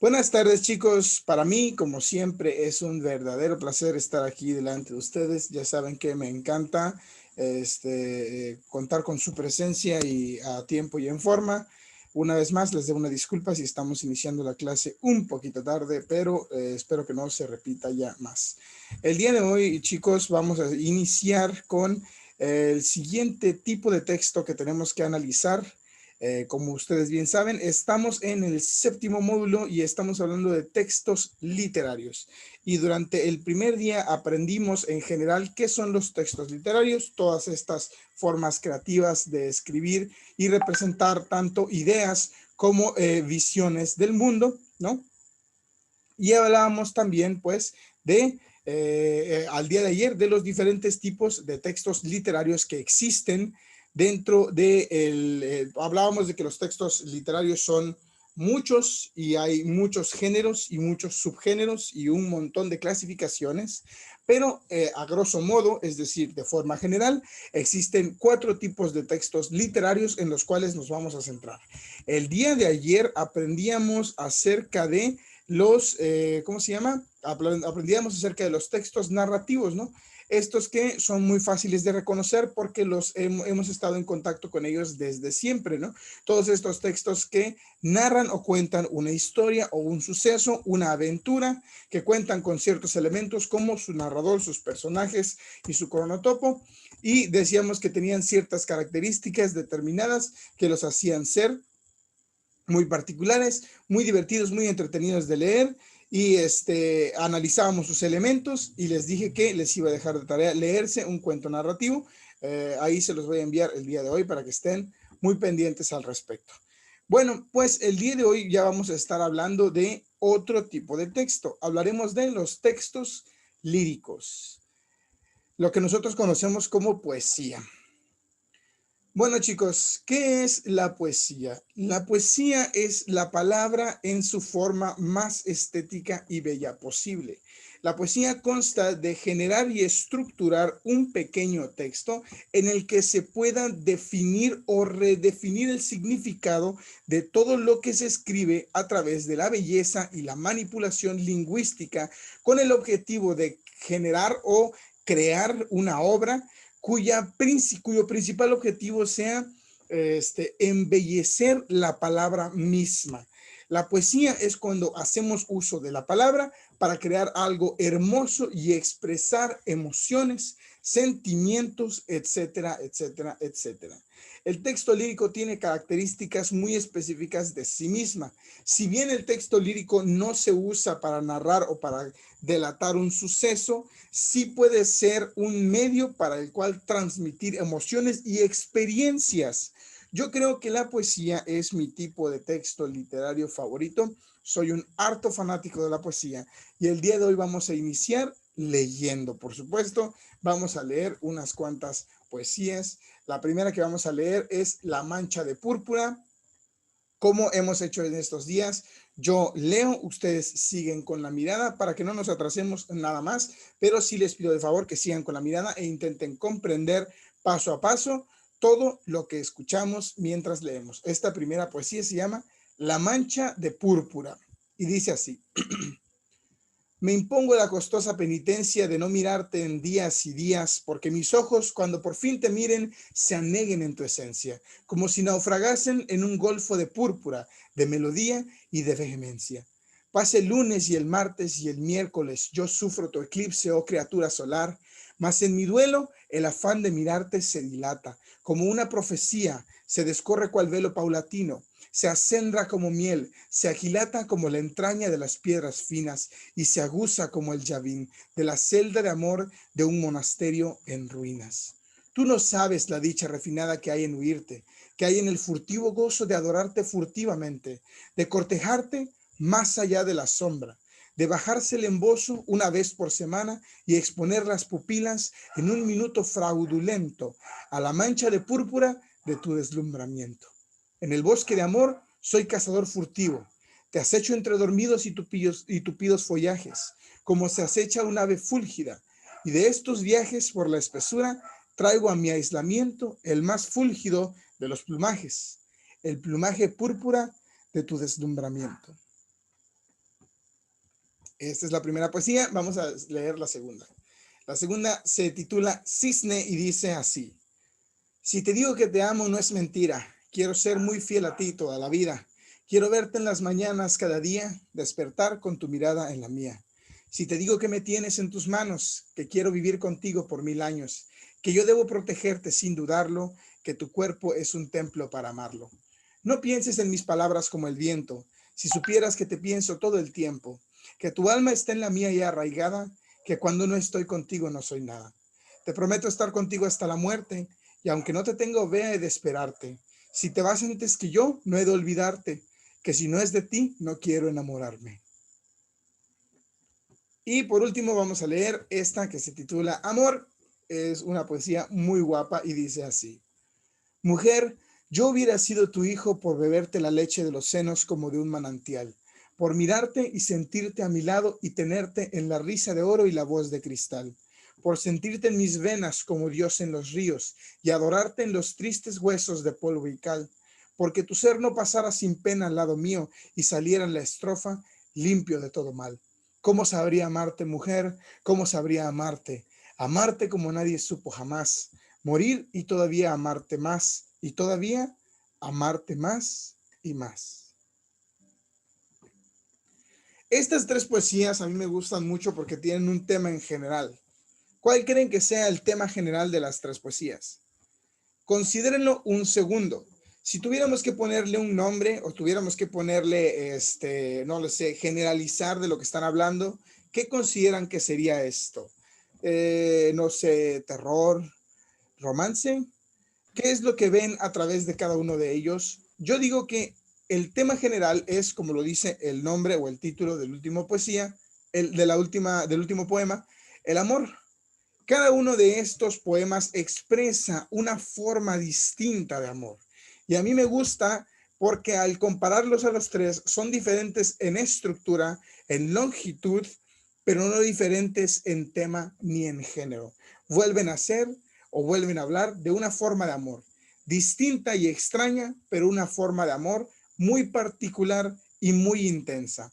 Buenas tardes, chicos. Para mí, como siempre, es un verdadero placer estar aquí delante de ustedes. Ya saben que me encanta contar con su presencia y a tiempo y en forma. Una vez más, les debo una disculpa si estamos iniciando la clase un poquito tarde, pero espero que no se repita ya más. El día de hoy, chicos, vamos a iniciar con el siguiente tipo de texto que tenemos que analizar. Como ustedes bien saben, estamos en el séptimo módulo y estamos hablando de textos literarios. Y durante el primer día aprendimos en general qué son los textos literarios, todas estas formas creativas de escribir y representar tanto ideas como visiones del mundo, ¿no? Y hablábamos también, pues, al día de ayer, de los diferentes tipos de textos literarios que existen dentro hablábamos de que los textos literarios son muchos y hay muchos géneros y muchos subgéneros y un montón de clasificaciones, pero a grosso modo, es decir, de forma general, existen 4 tipos de textos literarios en los cuales nos vamos a centrar. El día de ayer aprendíamos acerca de ¿cómo se llama? Aprendíamos acerca de los textos narrativos, ¿no? Estos que son muy fáciles de reconocer porque hemos estado en contacto con ellos desde siempre, ¿no? Todos estos textos que narran o cuentan una historia o un suceso, una aventura, que cuentan con ciertos elementos como su narrador, sus personajes y su cronotopo, y decíamos que tenían ciertas características determinadas que los hacían ser muy particulares, muy divertidos, muy entretenidos de leer, y analizábamos sus elementos y les dije que les iba a dejar de tarea leerse un cuento narrativo. Ahí se los voy a enviar el día de hoy para que estén muy pendientes al respecto. Bueno, pues el día de hoy ya vamos a estar hablando de otro tipo de texto. Hablaremos de los textos líricos, lo que nosotros conocemos como poesía. Bueno, chicos, ¿qué es la poesía? La poesía es la palabra en su forma más estética y bella posible. La poesía consta de generar y estructurar un pequeño texto en el que se pueda definir o redefinir el significado de todo lo que se escribe a través de la belleza y la manipulación lingüística con el objetivo de generar o crear una obra cuyo principal objetivo sea embellecer la palabra misma. La poesía es cuando hacemos uso de la palabra para crear algo hermoso y expresar emociones, sentimientos, etcétera, etcétera, etcétera. El texto lírico tiene características muy específicas de sí misma. Si bien el texto lírico no se usa para narrar o para delatar un suceso, sí puede ser un medio para el cual transmitir emociones y experiencias. Yo creo que la poesía es mi tipo de texto literario favorito. Soy un harto fanático de la poesía y el día de hoy vamos a iniciar leyendo, por supuesto. Vamos a leer unas cuantas poesías. La primera que vamos a leer es La Mancha de Púrpura. Como hemos hecho en estos días, yo leo, ustedes siguen con la mirada para que no nos atrasemos nada más, pero sí les pido de favor que sigan con la mirada e intenten comprender paso a paso todo lo que escuchamos mientras leemos. Esta primera poesía se llama La Mancha de Púrpura y dice así: me impongo la costosa penitencia de no mirarte en días y días, porque mis ojos, cuando por fin te miren, se aneguen en tu esencia, como si naufragasen en un golfo de púrpura, de melodía y de vehemencia. Pase el lunes y el martes y el miércoles, yo sufro tu eclipse, oh criatura solar, mas en mi duelo el afán de mirarte se dilata, como una profecía, se descorre cual velo paulatino, se acendra como miel, se agilata como la entraña de las piedras finas y se aguza como el llavín de la celda de amor de un monasterio en ruinas. Tú no sabes la dicha refinada que hay en huirte, que hay en el furtivo gozo de adorarte furtivamente, de cortejarte más allá de la sombra, de bajarse el embozo una vez por semana y exponer las pupilas en un minuto fraudulento a la mancha de púrpura de tu deslumbramiento. En el bosque de amor soy cazador furtivo. Te acecho entre dormidos y tupidos follajes, como se acecha un ave fúlgida. Y de estos viajes por la espesura traigo a mi aislamiento el más fúlgido de los plumajes, el plumaje púrpura de tu deslumbramiento. Esta es la primera poesía, vamos a leer la segunda. La segunda se titula Cisne y dice así. Si te digo que te amo no es mentira, quiero ser muy fiel a ti toda la vida. Quiero verte en las mañanas cada día, despertar con tu mirada en la mía. Si te digo que me tienes en tus manos, que quiero vivir contigo por 1000 años, que yo debo protegerte sin dudarlo, que tu cuerpo es un templo para amarlo. No pienses en mis palabras como el viento, si supieras que te pienso todo el tiempo, que tu alma está en la mía y arraigada, que cuando no estoy contigo no soy nada. Te prometo estar contigo hasta la muerte, y aunque no te tengo, vea he de esperarte. Si te vas antes que yo, no he de olvidarte, que si no es de ti, no quiero enamorarme. Y por último vamos a leer esta que se titula Amor. Es una poesía muy guapa y dice así. Mujer, yo hubiera sido tu hijo por beberte la leche de los senos como de un manantial, por mirarte y sentirte a mi lado y tenerte en la risa de oro y la voz de cristal, por sentirte en mis venas como Dios en los ríos y adorarte en los tristes huesos de polvo y cal, porque tu ser no pasara sin pena al lado mío y saliera en la estrofa limpio de todo mal. ¿Cómo sabría amarte, mujer? ¿Cómo sabría amarte? Amarte como nadie supo jamás, morir y todavía amarte más, y todavía amarte más y más. Estas tres poesías a mí me gustan mucho porque tienen un tema en general. ¿Cuál creen que sea el tema general de las tres poesías? Considérenlo un segundo. Si tuviéramos que ponerle un nombre o tuviéramos que ponerle, no lo sé, generalizar de lo que están hablando, ¿qué consideran que sería esto? No sé, terror, romance. ¿Qué es lo que ven a través de cada uno de ellos? Yo digo que el tema general es, como lo dice el nombre o el título del último poesía, del último poema, el amor. Cada uno de estos poemas expresa una forma distinta de amor. Y a mí me gusta porque al compararlos a los tres son diferentes en estructura, en longitud, pero no diferentes en tema ni en género. Vuelven a ser o vuelven a hablar de una forma de amor, distinta y extraña, pero una forma de amor muy particular y muy intensa.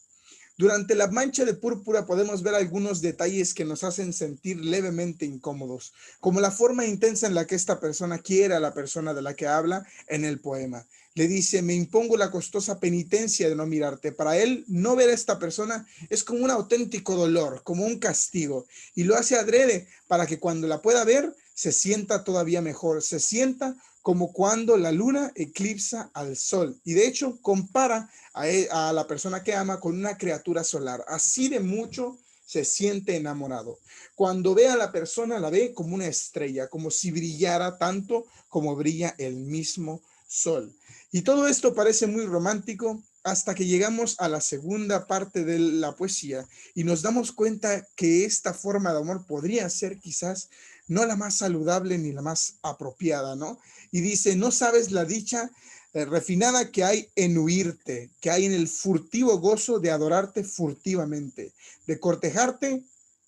Durante la mancha de púrpura podemos ver algunos detalles que nos hacen sentir levemente incómodos, como la forma intensa en la que esta persona quiere a la persona de la que habla en el poema. Le dice, me impongo la costosa penitencia de no mirarte. Para él, no ver a esta persona es como un auténtico dolor, como un castigo, y lo hace adrede para que cuando la pueda ver, se sienta todavía mejor, se sienta como cuando la luna eclipsa al sol. Y de hecho, compara a la persona que ama con una criatura solar. Así de mucho se siente enamorado. Cuando ve a la persona, la ve como una estrella, como si brillara tanto como brilla el mismo sol. Y todo esto parece muy romántico hasta que llegamos a la segunda parte de la poesía y nos damos cuenta que esta forma de amor podría ser quizás no la más saludable ni la más apropiada, ¿no? Y dice, no sabes la dicha refinada que hay en huirte, que hay en el furtivo gozo de adorarte furtivamente, de cortejarte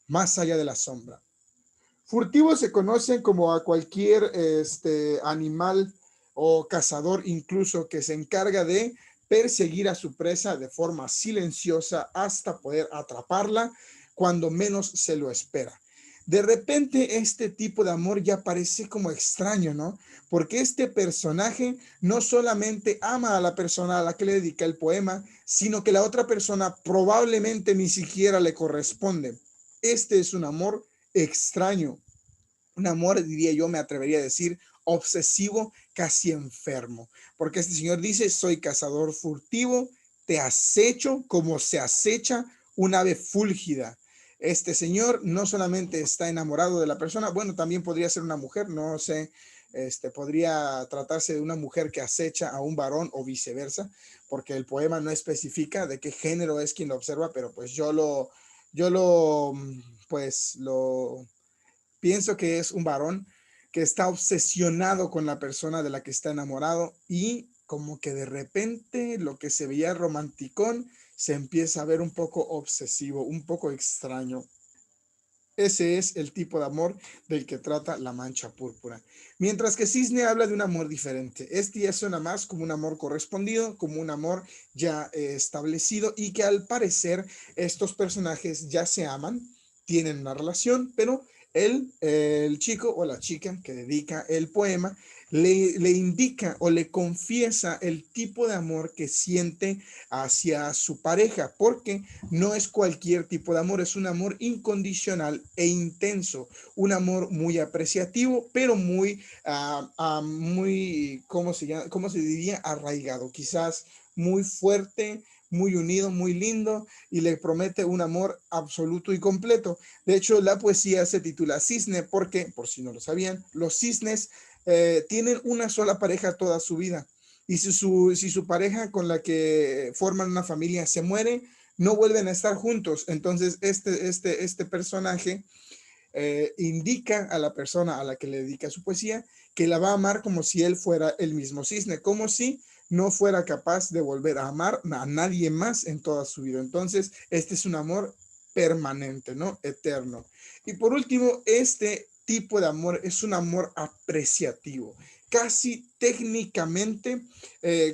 más allá de la sombra. Furtivo se conoce como a cualquier animal o cazador incluso que se encarga de perseguir a su presa de forma silenciosa hasta poder atraparla cuando menos se lo espera. De repente este tipo de amor ya parece como extraño, ¿no? Porque este personaje no solamente ama a la persona a la que le dedica el poema, sino que la otra persona probablemente ni siquiera le corresponde. Este es un amor extraño, un amor, diría yo, me atrevería a decir, obsesivo, casi enfermo, porque este señor dice, soy cazador furtivo, te acecho como se acecha un ave fúlgida. Este señor no solamente está enamorado de la persona, bueno, también podría ser una mujer, no sé, podría tratarse de una mujer que acecha a un varón o viceversa, porque el poema no especifica de qué género es quien lo observa, pero pues yo lo, pues lo pienso que es un varón que está obsesionado con la persona de la que está enamorado y como que de repente lo que se veía romanticón se empieza a ver un poco obsesivo, un poco extraño. Ese es el tipo de amor del que trata La Mancha Púrpura. Mientras que Cisne habla de un amor diferente. Este ya suena más como un amor correspondido, como un amor ya establecido y que al parecer estos personajes ya se aman, tienen una relación, pero el chico o la chica que dedica el poema le indica o le confiesa el tipo de amor que siente hacia su pareja, porque no es cualquier tipo de amor, es un amor incondicional e intenso, un amor muy apreciativo, pero muy, ¿cómo se llama? ¿Cómo se diría? Arraigado, quizás muy fuerte, muy unido, muy lindo, y le promete un amor absoluto y completo. De hecho, la poesía se titula Cisne porque, por si no lo sabían, los cisnes tienen una sola pareja toda su vida. Y si su pareja con la que forman una familia se muere, no vuelven a estar juntos. Entonces, este personaje indica a la persona a la que le dedica su poesía que la va a amar como si él fuera el mismo cisne, como si no fuera capaz de volver a amar a nadie más en toda su vida. Entonces, este es un amor permanente, ¿no? Eterno. Y por último, este tipo de amor es un amor apreciativo, casi técnicamente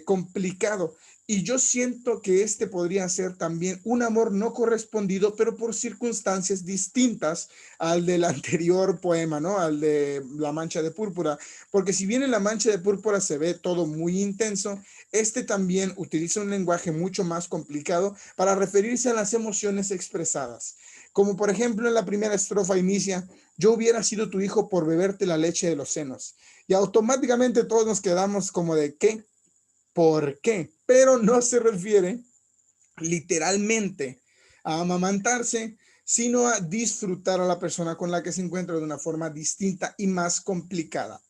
complicado. Y yo siento que este podría ser también un amor no correspondido, pero por circunstancias distintas al del anterior poema, ¿no? Al de La Mancha de Púrpura. Porque si bien en La Mancha de Púrpura se ve todo muy intenso, este también utiliza un lenguaje mucho más complicado para referirse a las emociones expresadas. Como por ejemplo en la primera estrofa inicia, yo hubiera sido tu hijo por beberte la leche de los senos. Y automáticamente todos nos quedamos como de ¿qué? ¿Por qué? Pero no se refiere literalmente a amamantarse, sino a disfrutar a la persona con la que se encuentra de una forma distinta y más complicada.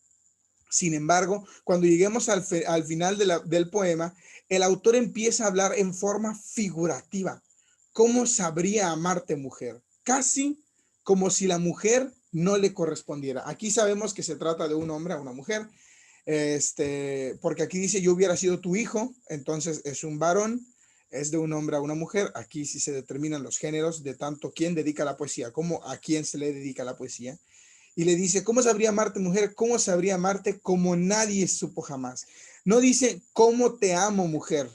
Sin embargo, cuando lleguemos al final del poema, el autor empieza a hablar en forma figurativa. ¿Cómo sabría amarte, mujer? Casi como si la mujer no le correspondiera. Aquí sabemos que se trata de un hombre a una mujer, porque aquí dice yo hubiera sido tu hijo, entonces es un varón, es de un hombre a una mujer. Aquí sí se determinan los géneros de tanto quién dedica la poesía como a quién se le dedica la poesía. Y le dice, ¿cómo sabría amarte, mujer? ¿Cómo sabría amarte como nadie supo jamás? No dice, ¿cómo te amo, mujer?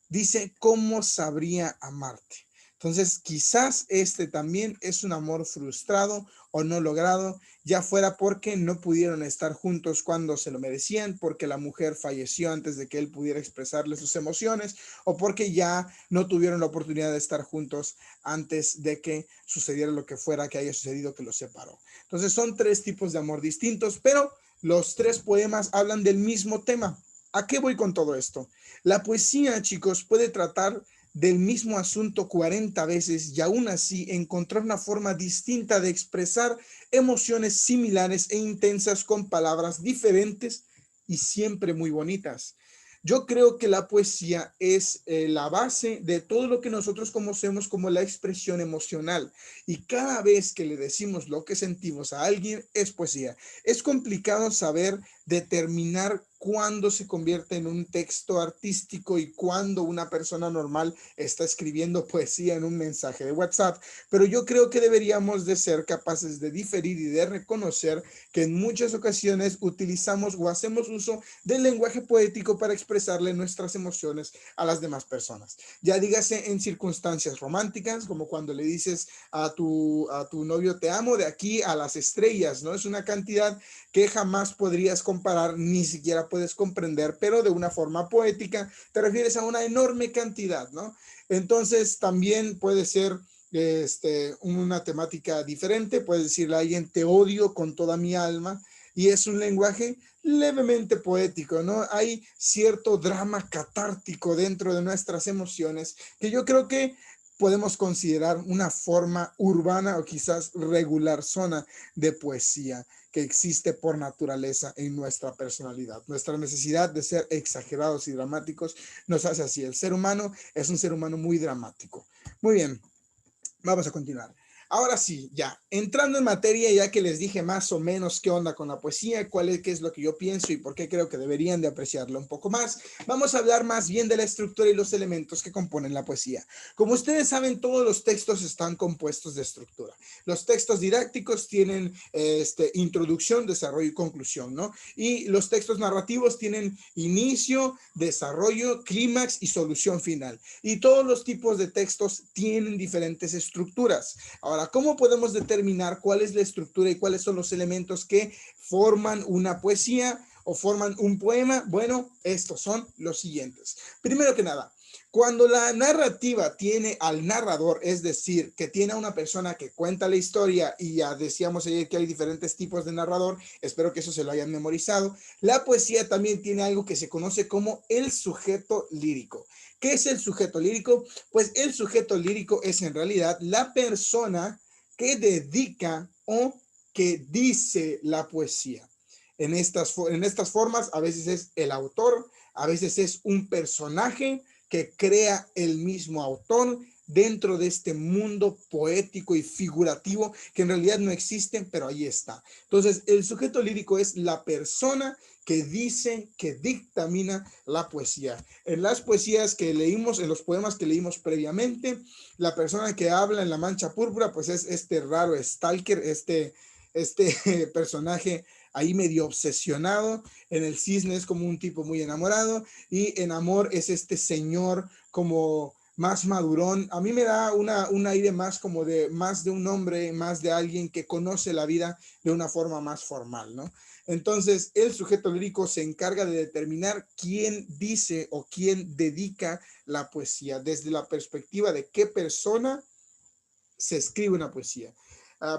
Dice, ¿cómo sabría amarte? Entonces, quizás este también es un amor frustrado o no logrado, ya fuera porque no pudieron estar juntos cuando se lo merecían, porque la mujer falleció antes de que él pudiera expresarle sus emociones, o porque ya no tuvieron la oportunidad de estar juntos antes de que sucediera lo que fuera que haya sucedido que los separó. Entonces son tres tipos de amor distintos, pero los tres poemas hablan del mismo tema. ¿A qué voy con todo esto? La poesía, chicos, puede tratar del mismo asunto 40 veces y aún así encontrar una forma distinta de expresar emociones similares e intensas con palabras diferentes y siempre muy bonitas. Yo creo que la poesía es la base de todo lo que nosotros conocemos como la expresión emocional. Y cada vez que le decimos lo que sentimos a alguien es poesía. Es complicado saber determinar cuándo se convierte en un texto artístico y cuándo una persona normal está escribiendo poesía en un mensaje de WhatsApp, pero yo creo que deberíamos de ser capaces de diferir y de reconocer que en muchas ocasiones utilizamos o hacemos uso del lenguaje poético para expresarle nuestras emociones a las demás personas. Ya dígase en circunstancias románticas, como cuando le dices a tu novio te amo de aquí a las estrellas, ¿no? Es una cantidad que jamás podrías comparar, ni siquiera puedes comprender, pero de una forma poética te refieres a una enorme cantidad, ¿no? Entonces también puede ser una temática diferente, puedes decirle a alguien te odio con toda mi alma, y es un lenguaje levemente poético, ¿no? Hay cierto drama catártico dentro de nuestras emociones que yo creo que podemos considerar una forma urbana o quizás regular zona de poesía que existe por naturaleza en nuestra personalidad. Nuestra necesidad de ser exagerados y dramáticos nos hace así. El ser humano es un ser humano muy dramático. Muy bien, vamos a continuar. Ahora sí, ya, entrando en materia, ya que les dije más o menos qué onda con la poesía, qué es lo que yo pienso y por qué creo que deberían de apreciarla un poco más, vamos a hablar más bien de la estructura y los elementos que componen la poesía. Como ustedes saben, todos los textos están compuestos de estructura. Los textos didácticos tienen introducción, desarrollo y conclusión, ¿no? Y los textos narrativos tienen inicio, desarrollo, clímax y solución final. Y todos los tipos de textos tienen diferentes estructuras. Ahora, ¿cómo podemos determinar cuál es la estructura y cuáles son los elementos que forman una poesía o forman un poema? Bueno, estos son los siguientes. Primero que nada, cuando la narrativa tiene al narrador, es decir, que tiene a una persona que cuenta la historia, y ya decíamos ayer que hay diferentes tipos de narrador, espero que eso se lo hayan memorizado, la poesía también tiene algo que se conoce como el sujeto lírico. ¿Qué es el sujeto lírico? Pues el sujeto lírico es en realidad la persona que dedica o que dice la poesía. En estas formas, a veces es el autor, a veces es un personaje que crea el mismo autor dentro de este mundo poético y figurativo que en realidad no existe, pero ahí está. Entonces, el sujeto lírico es la persona que dice, que dictamina la poesía. En las poesías que leímos, en los poemas que leímos previamente, la persona que habla en La Mancha Púrpura, pues es este raro stalker, este personaje ahí medio obsesionado. En El Cisne es como un tipo muy enamorado, y en Amor es este señor como más madurón. A mí me da un aire más como más de un hombre, más de alguien que conoce la vida de una forma más formal, ¿no? Entonces, el sujeto lírico se encarga de determinar quién dice o quién dedica la poesía, desde la perspectiva de qué persona se escribe una poesía.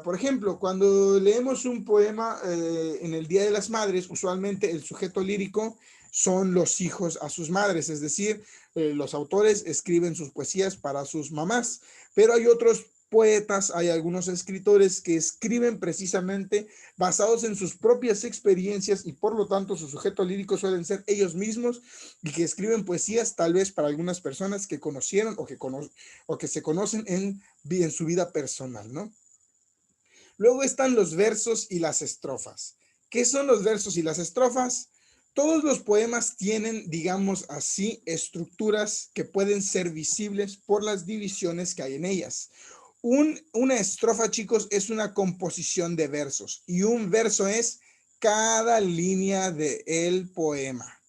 Por ejemplo, cuando leemos un poema en el Día de las Madres, usualmente el sujeto lírico son los hijos a sus madres, es decir, los autores escriben sus poesías para sus mamás, pero hay otros poetas, hay algunos escritores que escriben precisamente basados en sus propias experiencias, y por lo tanto su sujeto lírico suelen ser ellos mismos, y que escriben poesías tal vez para algunas personas que conocieron o que se conocen en su vida personal, ¿no? Luego están los versos y las estrofas. ¿Qué son los versos y las estrofas? Todos los poemas tienen, digamos así, estructuras que pueden ser visibles por las divisiones que hay en ellas. Una estrofa, chicos, es una composición de versos, y un verso es cada línea del poema.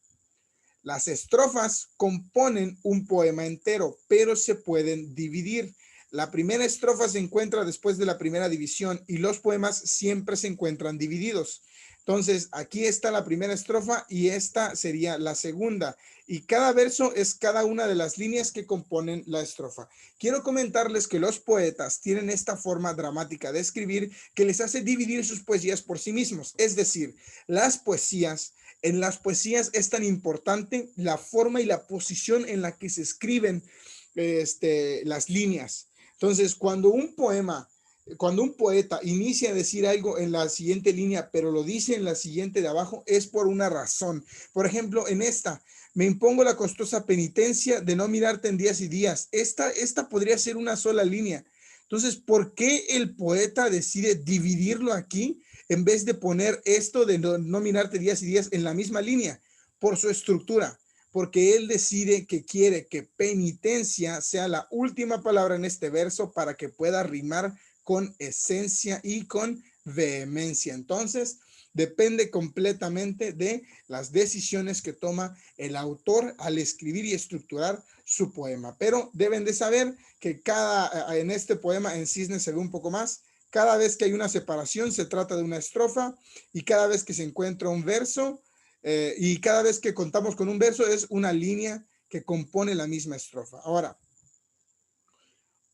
Las estrofas componen un poema entero, pero se pueden dividir. La primera estrofa se encuentra después de la primera división, y los poemas siempre se encuentran divididos. Entonces, aquí está la primera estrofa y esta sería la segunda. Y cada verso es cada una de las líneas que componen la estrofa. Quiero comentarles que los poetas tienen esta forma dramática de escribir que les hace dividir sus poesías por sí mismos. Es decir, en las poesías es tan importante la forma y la posición en la que se escriben las líneas. Entonces, cuando un poeta inicia a decir algo en la siguiente línea, pero lo dice en la siguiente de abajo, es por una razón. Por ejemplo, en esta, me impongo la costosa penitencia de no mirarte en días y días. Esta podría ser una sola línea. Entonces, ¿por qué el poeta decide dividirlo aquí en vez de poner esto de no mirarte días y días en la misma línea? Por su estructura, porque él decide que quiere que penitencia sea la última palabra en este verso para que pueda rimar con esencia y con vehemencia. Entonces, depende completamente de las decisiones que toma el autor al escribir y estructurar su poema. Pero deben de saber que en este poema en Cisne se ve un poco más. Cada vez que hay una separación se trata de una estrofa, y cada vez que se encuentra un verso, y cada vez que contamos con un verso es una línea que compone la misma estrofa. Ahora,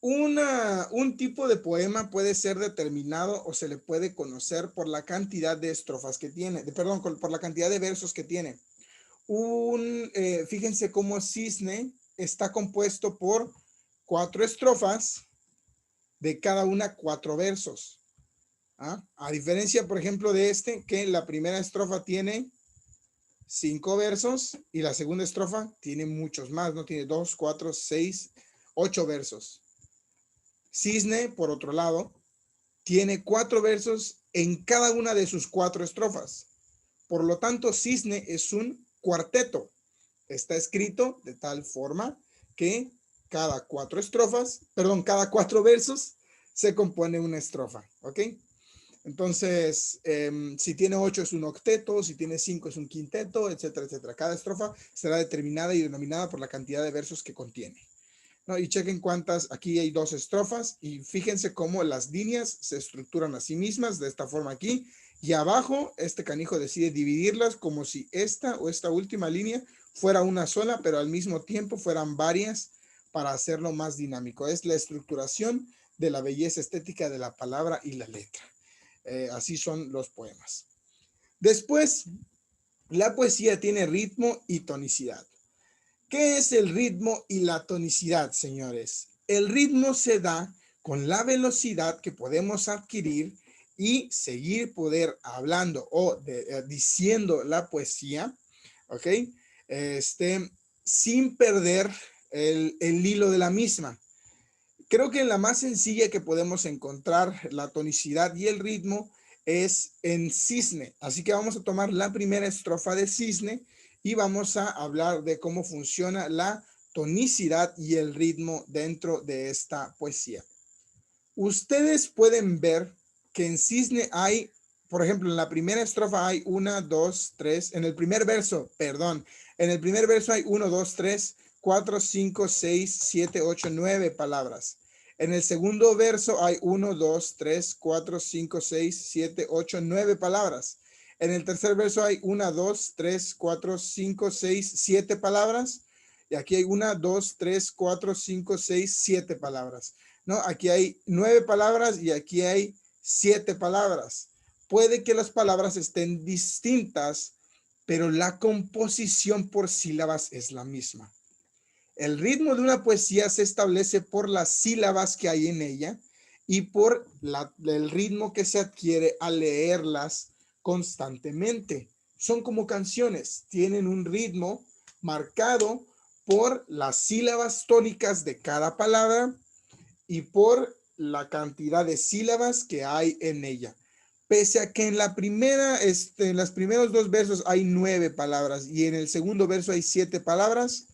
un tipo de poema puede ser determinado o se le puede conocer por la cantidad de estrofas que tiene, por la cantidad de versos que tiene. Fíjense cómo Cisne está compuesto por 4 estrofas, de cada una 4 versos. A diferencia, por ejemplo, de que la primera estrofa tiene 5 versos y la segunda estrofa tiene muchos más, ¿no? Tiene 2, 4, 6, 8 versos. Cisne, por otro lado, tiene 4 versos en cada una de sus 4 estrofas. Por lo tanto, Cisne es un cuarteto. Está escrito de tal forma que cada 4 estrofas, perdón, cada 4 versos se compone una estrofa, ¿ok? Entonces, si tiene 8 es un octeto, si tiene 5 es un quinteto, etcétera, etcétera. Cada estrofa será determinada y denominada por la cantidad de versos que contiene. ¿No? Y chequen cuántas, aquí hay 2 estrofas y fíjense cómo las líneas se estructuran a sí mismas de esta forma aquí. Y abajo, este canijo decide dividirlas como si esta o esta última línea fuera una sola, pero al mismo tiempo fueran varias para hacerlo más dinámico. Es la estructuración de la belleza estética de la palabra y la letra. Así son los poemas. Después, la poesía tiene ritmo y tonicidad. ¿Qué es el ritmo y la tonicidad, señores? El ritmo se da con la velocidad que podemos adquirir y seguir poder hablando o diciendo la poesía, ¿ok? Sin perder el hilo de la misma. Creo que la más sencilla que podemos encontrar la tonicidad y el ritmo es en Cisne. Así que vamos a tomar la primera estrofa de Cisne y vamos a hablar de cómo funciona la tonicidad y el ritmo dentro de esta poesía. Ustedes pueden ver que en Cisne hay, por ejemplo, en la primera estrofa hay 1, 2, 3, en el primer verso, perdón, en el primer verso hay 1, 2, 3, 4, 5, 6, 7, 8, 9 palabras. En el segundo verso hay 1, 2, 3, 4, 5, 6, 7, 8, 9 palabras. En el tercer verso hay 1, 2, 3, 4, 5, 6, 7 palabras. Y aquí hay 1, 2, 3, 4, 5, 6, 7 palabras. ¿No? Aquí hay 9 palabras y aquí hay 7 palabras. Puede que las palabras estén distintas, pero la composición por sílabas es la misma. El ritmo de una poesía se establece por las sílabas que hay en ella y por el ritmo que se adquiere al leerlas constantemente. Son como canciones, tienen un ritmo marcado por las sílabas tónicas de cada palabra y por la cantidad de sílabas que hay en ella. Pese a que en la primera, en los primeros 2 versos hay 9 palabras y en el segundo verso hay 7 palabras,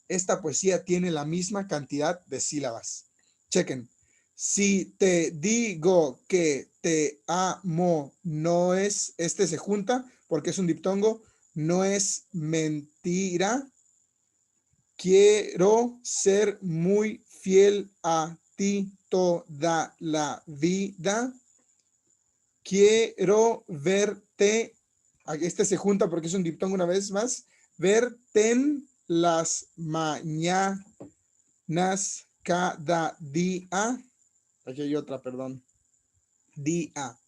esta poesía tiene la misma cantidad de sílabas. Chequen. Si te digo que te amo, no es, este se junta porque es un diptongo, no es mentira. Quiero ser muy fiel a ti toda la vida. Quiero verte, este se junta porque es un diptongo una vez más, verte en las mañanas cada día. Aquí hay otra, perdón. Día.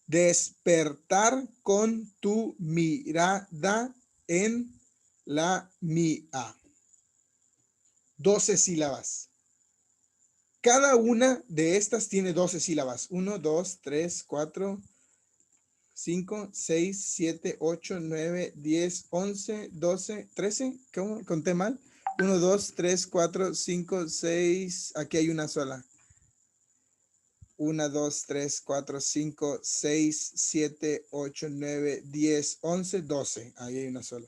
Despertar con tu mirada en la mía. 12 sílabas. Cada una de estas tiene 12 sílabas. 1, 2, 3, 4, 5, 6, 7, 8, 9, 10, 11, 12, 13. ¿Cómo? ¿Conté mal? 1, 2, 3, 4, 5, 6. Aquí hay una sola. 1, 2, 3, 4, 5, 6, 7, 8, 9, 10, 11, 12. Ahí hay una sola.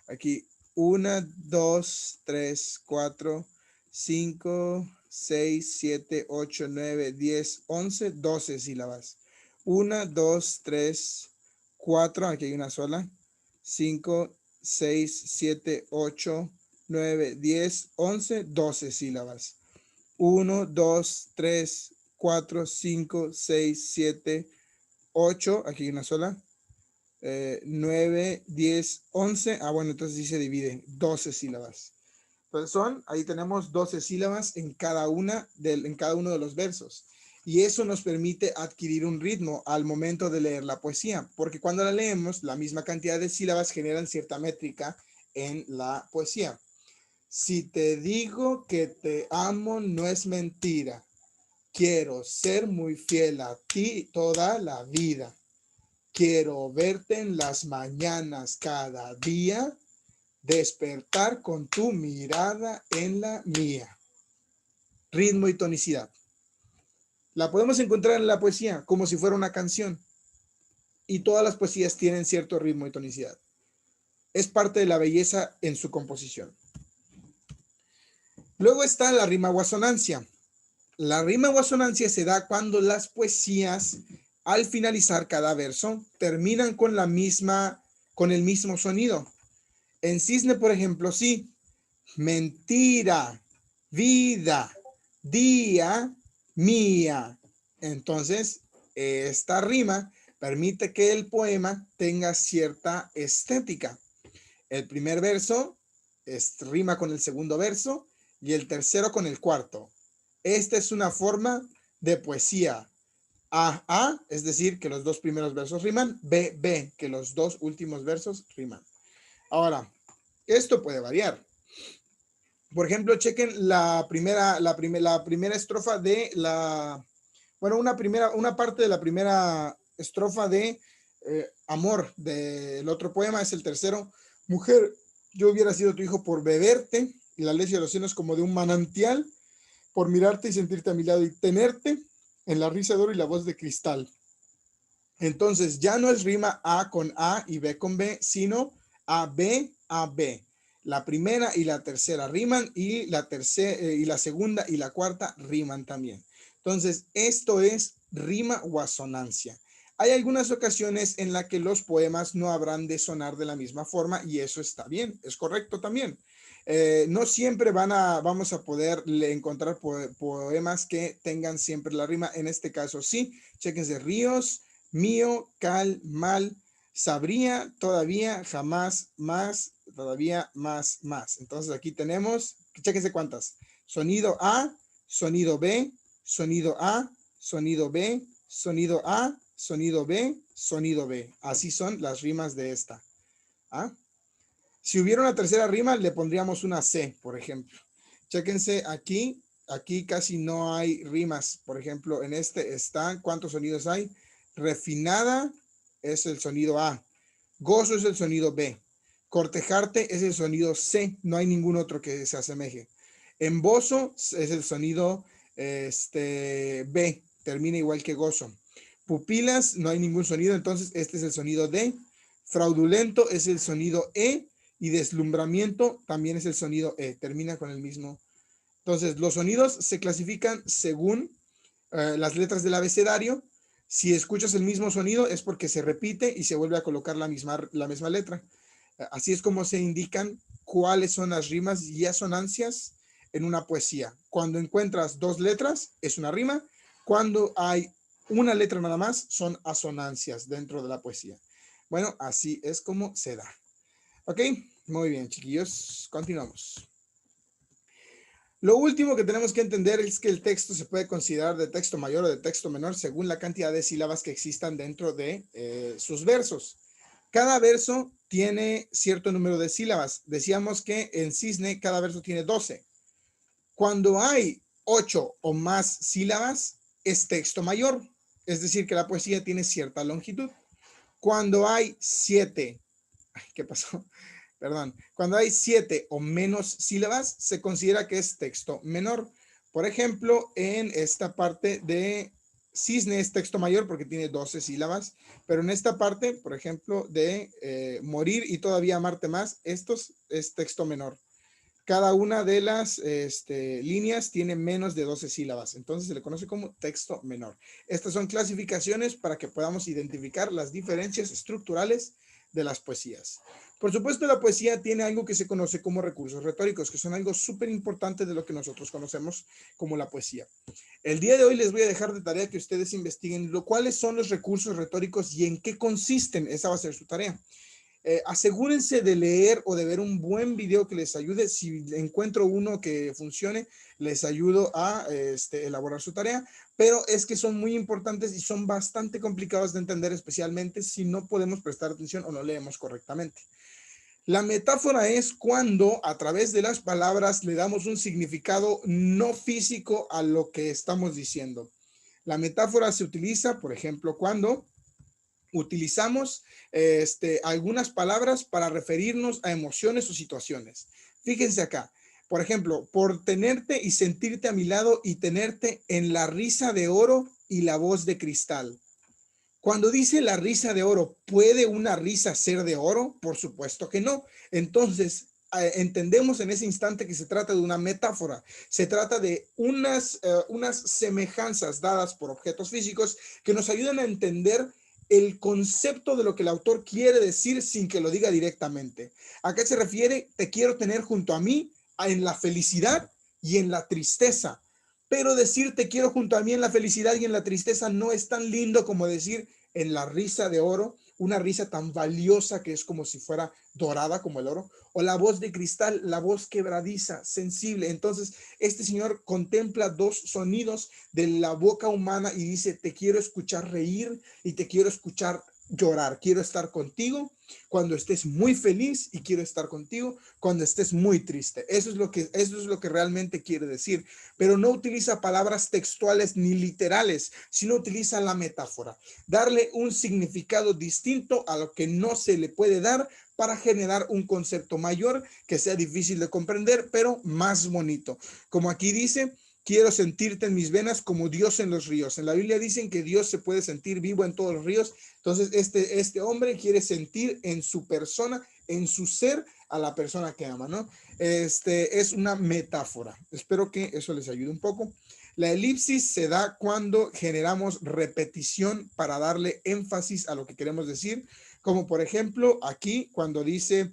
Aquí 1, 2, 3, 4, 5, 6, 7, 8, 9, 10, 11, 12 sílabas. 1, 2, 3, 4. Aquí hay una sola. 5, 6, 7, 8, 9, 10, 11, 12 sílabas. 1, 2, 3, 4, 5, 6, 7, 8, aquí hay una sola, 9, 10, 11, bueno, entonces sí se divide, 12 sílabas. Entonces ahí tenemos 12 sílabas en cada uno de los versos. Y eso nos permite adquirir un ritmo al momento de leer la poesía, porque cuando la leemos, la misma cantidad de sílabas generan cierta métrica en la poesía. Si te digo que te amo, no es mentira. Quiero ser muy fiel a ti toda la vida. Quiero verte en las mañanas cada día, despertar con tu mirada en la mía. Ritmo y tonicidad. La podemos encontrar en la poesía como si fuera una canción. Y todas las poesías tienen cierto ritmo y tonicidad. Es parte de la belleza en su composición. Luego está la rima o asonancia. La rima o asonancia se da cuando las poesías, al finalizar cada verso, terminan con con el mismo sonido. En Cisne, por ejemplo, sí. Mentira, vida, día, mía. Entonces, esta rima permite que el poema tenga cierta estética. El primer verso rima con el segundo verso y el tercero con el cuarto. Esta es una forma de poesía. A, es decir, que los dos primeros versos riman. B, que los dos últimos versos riman. Ahora, esto puede variar. Por ejemplo, chequen la primera estrofa de una parte de la primera estrofa de Amor del otro poema es el tercero. Mujer, yo hubiera sido tu hijo por beberte, y la leche de los cielos como de un manantial, por mirarte y sentirte a mi lado y tenerte en la risa de oro y la voz de cristal. Entonces, ya no es rima A con A y B con B, sino A, B, A, B. La primera y la tercera riman y la segunda y la cuarta riman también. Entonces, esto es rima o asonancia. Hay algunas ocasiones en las que los poemas no habrán de sonar de la misma forma y eso está bien, es correcto también. No siempre vamos a poder encontrar poemas que tengan siempre la rima. En este caso sí, chéquense ríos, mío, cal, mal, sabría, todavía, jamás, más, todavía, más, más. Entonces aquí tenemos, chéquense cuántas. Sonido A, sonido B, sonido A, sonido B, sonido A, sonido B, sonido B. Así son las rimas de esta. ¿Ah? Si hubiera una tercera rima, le pondríamos una C, por ejemplo. Chéquense aquí, aquí casi no hay rimas. Por ejemplo, en este están, ¿cuántos sonidos hay? Refinada es el sonido A. Gozo es el sonido B. Cortejarte es el sonido C. No hay ningún otro que se asemeje. Embozo es el sonido B. Termina igual que gozo. Pupilas, no hay ningún sonido, entonces este es el sonido D. Fraudulento es el sonido E. Y deslumbramiento también es el sonido E. Termina con el mismo. Entonces, los sonidos se clasifican según las letras del abecedario. Si escuchas el mismo sonido es porque se repite y se vuelve a colocar la misma letra. Así es como se indican cuáles son las rimas y asonancias en una poesía. Cuando encuentras dos letras es una rima. Cuando hay una letra nada más son asonancias dentro de la poesía. Bueno, así es como se da. Ok, muy bien, chiquillos. Continuamos. Lo último que tenemos que entender es que el texto se puede considerar de texto mayor o de texto menor según la cantidad de sílabas que existan dentro de sus versos. Cada verso tiene cierto número de sílabas. Decíamos que en Cisne cada verso tiene 12. Cuando hay 8 o más sílabas, es texto mayor. Es decir, que la poesía tiene cierta longitud. Cuando hay 7, ¿qué pasó? Perdón, cuando hay 7 o menos sílabas, se considera que es texto menor. Por ejemplo, en esta parte de Cisne es texto mayor porque tiene 12 sílabas, pero en esta parte, por ejemplo, de morir y todavía amarte más, estos es texto menor. Cada una de las líneas tiene menos de 12 sílabas, entonces se le conoce como texto menor. Estas son clasificaciones para que podamos identificar las diferencias estructurales de las poesías. Por supuesto, la poesía tiene algo que se conoce como recursos retóricos, que son algo súper importante de lo que nosotros conocemos como la poesía. El día de hoy les voy a dejar de tarea que ustedes investiguen cuáles son los recursos retóricos y en qué consisten. Esa va a ser su tarea. Asegúrense de leer o de ver un buen video que les ayude. Si encuentro uno que funcione, les ayudo a elaborar su tarea, pero es que son muy importantes y son bastante complicados de entender, especialmente si no podemos prestar atención o no leemos correctamente. La metáfora es cuando a través de las palabras le damos un significado no físico a lo que estamos diciendo. La metáfora se utiliza, por ejemplo, cuando utilizamos algunas palabras para referirnos a emociones o situaciones. Fíjense acá, Por ejemplo, por tenerte y sentirte a mi lado y tenerte en la risa de oro y la voz de cristal. Cuando dice la risa de oro, ¿puede una risa ser de oro? Por supuesto que no. Entonces, entendemos en ese instante que se trata de una metáfora. Se trata de unas semejanzas dadas por objetos físicos que nos ayudan a entender el concepto de lo que el autor quiere decir sin que lo diga directamente. ¿A qué se refiere? Te quiero tener junto a mí en la felicidad y en la tristeza. Pero decir te quiero junto a mí en la felicidad y en la tristeza no es tan lindo como decir en la risa de oro, una risa tan valiosa que es como si fuera dorada como el oro, o la voz de cristal, la voz quebradiza, sensible. Entonces, este señor contempla dos sonidos de la boca humana y dice, te quiero escuchar reír y te quiero escuchar llorar. Quiero estar contigo cuando estés muy feliz y quiero estar contigo cuando estés muy triste. Eso es lo que realmente quiere decir, pero no utiliza palabras textuales ni literales, sino utiliza la metáfora, darle un significado distinto a lo que no se le puede dar para generar un concepto mayor que sea difícil de comprender, pero más bonito. Como aquí dice, quiero sentirte en mis venas como Dios en los ríos. En la Biblia dicen que Dios se puede sentir vivo en todos los ríos. Entonces, este hombre quiere sentir en su persona, en su ser, a la persona que ama, ¿no? Es una metáfora. Espero que eso les ayude un poco. La elipsis se da cuando generamos repetición para darle énfasis a lo que queremos decir, como por ejemplo aquí cuando dice,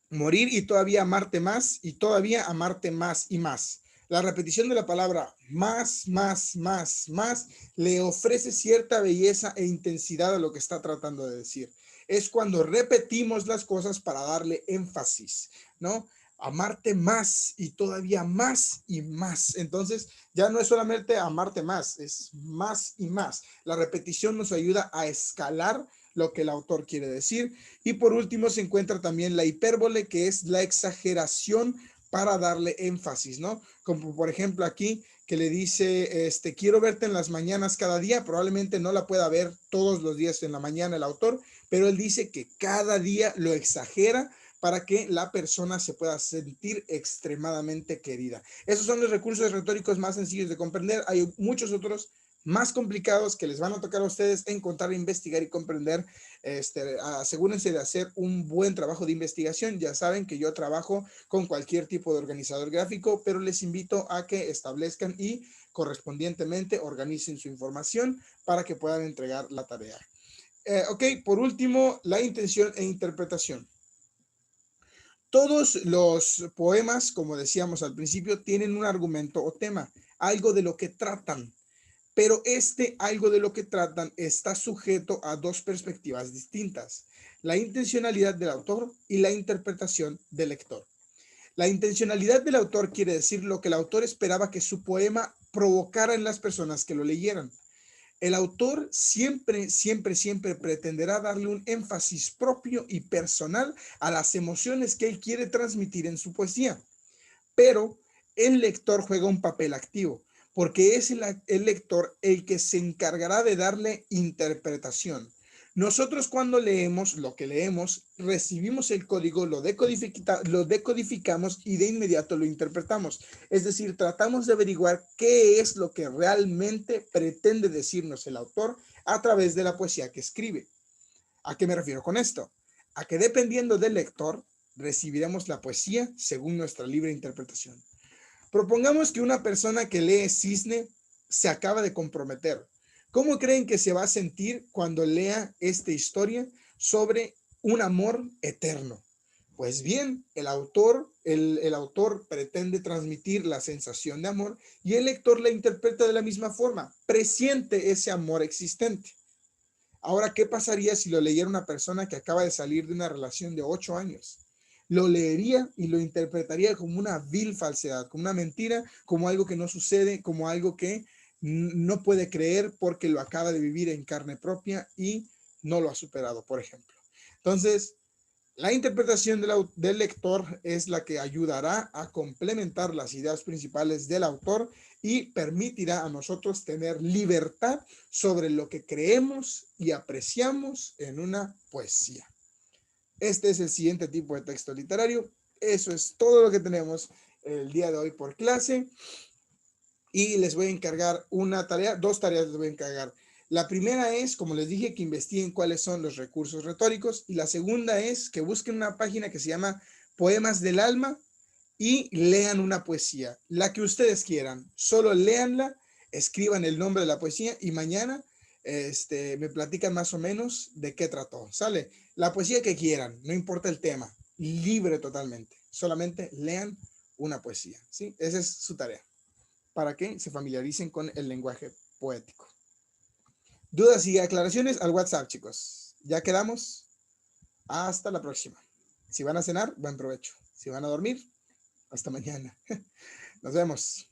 morir y todavía amarte más y todavía amarte más y más. La repetición de la palabra más, más, más, más le ofrece cierta belleza e intensidad a lo que está tratando de decir. Es cuando repetimos las cosas para darle énfasis, ¿no? Amarte más y todavía más y más. Entonces, ya no es solamente amarte más, es más y más. La repetición nos ayuda a escalar lo que el autor quiere decir. Y por último se encuentra también la hipérbole, que es la exageración para darle énfasis, ¿no? Como por ejemplo aquí que le dice, quiero verte en las mañanas cada día, probablemente no la pueda ver todos los días en la mañana el autor, pero él dice que cada día lo exagera para que la persona se pueda sentir extremadamente querida. Esos son los recursos retóricos más sencillos de comprender. Hay muchos otros más complicados que les van a tocar a ustedes encontrar, investigar y comprender. Asegúrense de hacer un buen trabajo de investigación. Ya saben que yo trabajo con cualquier tipo de organizador gráfico, pero les invito a que establezcan y correspondientemente organicen su información para que puedan entregar la tarea. Ok, por último, la intención e interpretación. Todos los poemas, como decíamos al principio, tienen un argumento o tema, algo de lo que tratan. Pero algo de lo que tratan está sujeto a dos perspectivas distintas, la intencionalidad del autor y la interpretación del lector. La intencionalidad del autor quiere decir lo que el autor esperaba que su poema provocara en las personas que lo leyeran. El autor siempre, siempre, siempre pretenderá darle un énfasis propio y personal a las emociones que él quiere transmitir en su poesía. Pero el lector juega un papel activo, porque es el lector el que se encargará de darle interpretación. Nosotros cuando leemos lo que leemos, recibimos el código, lo decodificamos y de inmediato lo interpretamos. Es decir, tratamos de averiguar qué es lo que realmente pretende decirnos el autor a través de la poesía que escribe. ¿A qué me refiero con esto? A que dependiendo del lector, recibiremos la poesía según nuestra libre interpretación. Propongamos que una persona que lee Cisne se acaba de comprometer. ¿Cómo creen que se va a sentir cuando lea esta historia sobre un amor eterno? Pues bien, el autor pretende transmitir la sensación de amor y el lector la interpreta de la misma forma, presiente ese amor existente. Ahora, ¿qué pasaría si lo leyera una persona que acaba de salir de una relación de 8 años? Lo leería y lo interpretaría como una vil falsedad, como una mentira, como algo que no sucede, como algo que no puede creer porque lo acaba de vivir en carne propia y no lo ha superado, por ejemplo. Entonces, la interpretación del lector es la que ayudará a complementar las ideas principales del autor y permitirá a nosotros tener libertad sobre lo que creemos y apreciamos en una poesía. Este es el siguiente tipo de texto literario. Eso es todo lo que tenemos el día de hoy por clase. Y les voy a encargar una tarea, dos tareas les voy a encargar. La primera es, como les dije, que investiguen cuáles son los recursos retóricos. Y la segunda es que busquen una página que se llama Poemas del Alma y lean una poesía, la que ustedes quieran. Solo léanla, escriban el nombre de la poesía y mañana me platican más o menos de qué trató. ¿Sale? La poesía que quieran, no importa el tema, libre totalmente. Solamente lean una poesía. ¿Sí? Esa es su tarea, para que se familiaricen con el lenguaje poético. Dudas y aclaraciones al WhatsApp, chicos. Ya quedamos. Hasta la próxima. Si van a cenar, buen provecho. Si van a dormir, hasta mañana. Nos vemos.